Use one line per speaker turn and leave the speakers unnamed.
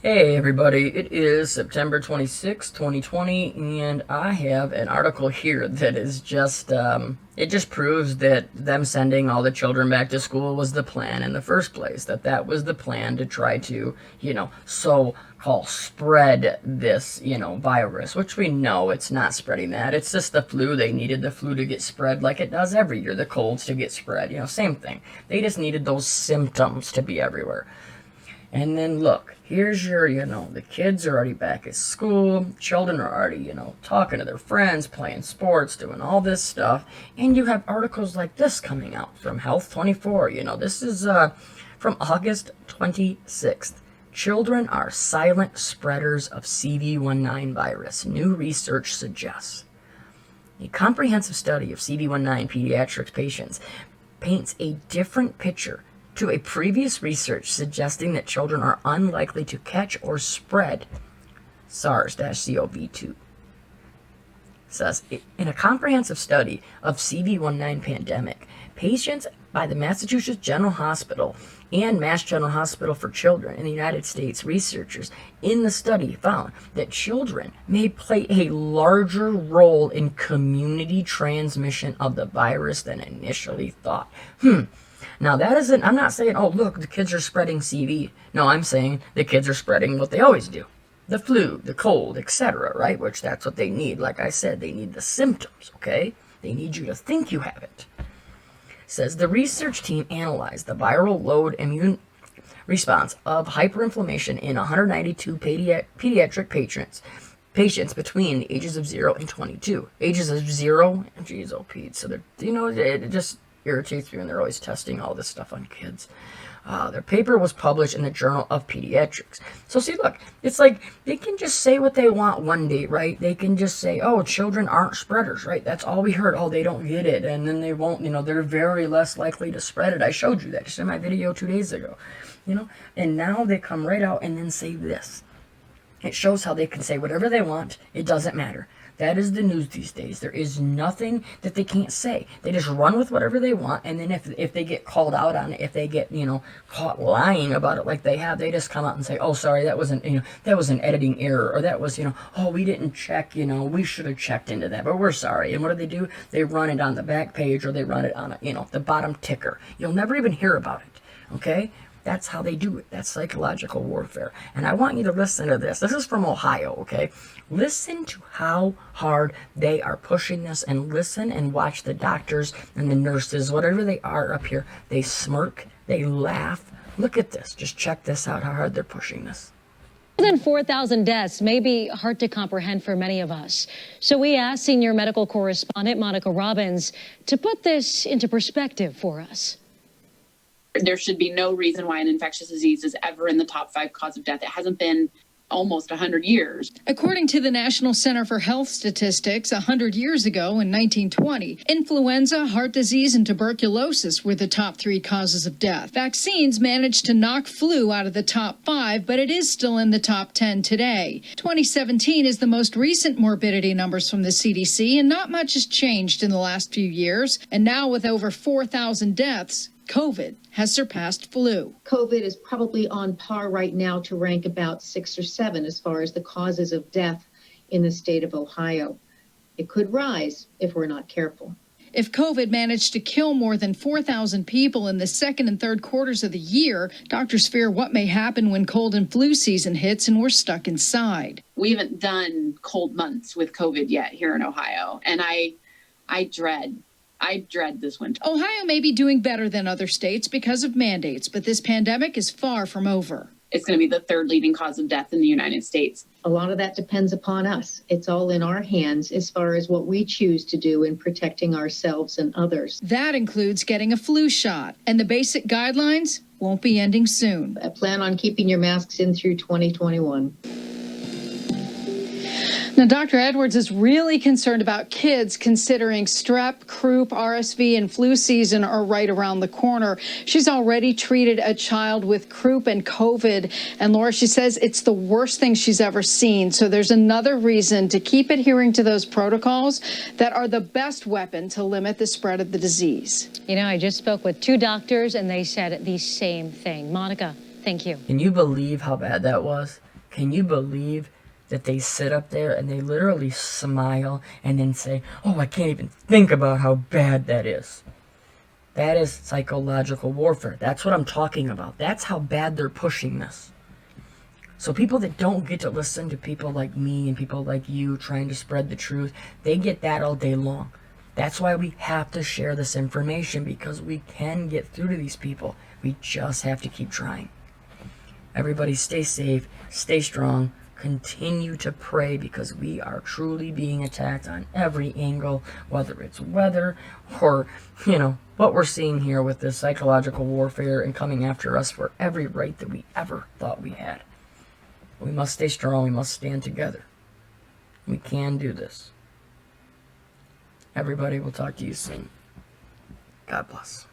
Hey everybody, it is September 26, 2020, and I have an article here that is just, it just proves that them sending all the children back to school was the plan in the first place. That was the plan to try to, so-called spread this, virus, which we know it's not spreading that. It's just the flu. They needed the flu to get spread like it does every year, the colds to get spread, same thing. They just needed those symptoms to be everywhere. And then look, here's your, the kids are already back at school, children are already, talking to their friends, playing sports, doing all this stuff, and you have articles like this coming out from Health 24. This is from August 26th. Children are silent spreaders of CV19 virus, new research suggests. A comprehensive study of CV19 pediatrics patients paints a different picture to a previous research suggesting that children are unlikely to catch or spread SARS-CoV-2. Says, in a comprehensive study of CV19 pandemic, patients by the Massachusetts General Hospital and Mass General Hospital for Children in the United States, researchers in the study found that children may play a larger role in community transmission of the virus than initially thought. Now that isn't, I'm not saying, oh look, the kids are spreading CV. No, I'm saying the kids are spreading what they always do. The flu, the cold, etc., right? Which that's what they need. Like I said, they need the symptoms, okay? They need you to think you have it. Says the research team analyzed the viral load immune response of hyperinflammation in 192 pediatric patients between the ages of 0 and 22. Ages of 0, geez, oh Pete, so they're, it just irritates me when they're always testing all this stuff on kids. Their paper was published in the Journal of Pediatrics. So see, look, it's like they can just say what they want one day, right? They can just say, oh, children aren't spreaders, right? That's all we heard. Oh, they don't get it, and then they won't, they're very less likely to spread it. I showed you that just in my video 2 days ago, and now they come right out and then say this. It shows how they can say whatever they want. It doesn't matter. That is the news these days. There is nothing that they can't say. They just run with whatever they want, and then if they get called out on it, if they get, caught lying about it like they have, they just come out and say, oh, sorry, that was an editing error, or that was, oh, we didn't check, we should have checked into that, but we're sorry. And what do? They run it on the back page, or they run it on, the bottom ticker. You'll never even hear about it, okay? That's how they do it. That's psychological warfare. And I want you to listen to this. This is from Ohio, okay? Listen to how hard they are pushing this, and listen and watch the doctors and the nurses, whatever they are up here. They smirk, they laugh. Look at this. Just check this out, how hard they're pushing this.
More than 4,000 deaths may be hard to comprehend for many of us. So we asked senior medical correspondent Monica Robbins to put this into perspective for us.
There should be no reason why an infectious disease is ever in the top 5 cause of death. It hasn't been almost 100 years.
According to the National Center for Health Statistics, 100 years ago in 1920, influenza, heart disease, and tuberculosis were the top 3 causes of death. Vaccines managed to knock flu out of the top 5, but it is still in the top 10 today. 2017 is the most recent morbidity numbers from the CDC, and not much has changed in the last few years. And now with over 4,000 deaths, COVID has surpassed flu.
COVID is probably on par right now to rank about 6 or 7 as far as the causes of death in the state of Ohio. It could rise if we're not careful.
If COVID managed to kill more than 4,000 people in the second and third quarters of the year, doctors fear what may happen when cold and flu season hits and we're stuck inside.
We haven't done cold months with COVID yet here in Ohio, and I dread this winter.
Ohio may be doing better than other states because of mandates, but this pandemic is far from over.
It's going to be the 3rd leading cause of death in the United States.
A lot of that depends upon us. It's all in our hands as far as what we choose to do in protecting ourselves and others.
That includes getting a flu shot, and the basic guidelines won't be ending soon.
I plan on keeping your masks in through 2021.
Now, Dr. Edwards is really concerned about kids considering strep, croup, RSV, and flu season are right around the corner. She's already treated a child with croup and COVID. And Laura, she says it's the worst thing she's ever seen. So there's another reason to keep adhering to those protocols that are the best weapon to limit the spread of the disease.
I just spoke with 2 doctors and they said the same thing. Monica, thank you.
Can you believe how bad that was? Can you believe that they sit up there and they literally smile and then say, oh, I can't even think about how bad that is. That is psychological warfare. That's what I'm talking about. That's how bad they're pushing this. So people that don't get to listen to people like me and people like you trying to spread the truth, they get that all day long. That's why we have to share this information, because we can get through to these people. We just have to keep trying. Everybody stay safe, stay strong, continue to pray, because we are truly being attacked on every angle, whether it's weather or, what we're seeing here with this psychological warfare and coming after us for every right that we ever thought we had. We must stay strong. We must stand together. We can do this. Everybody, will talk to you soon. God bless.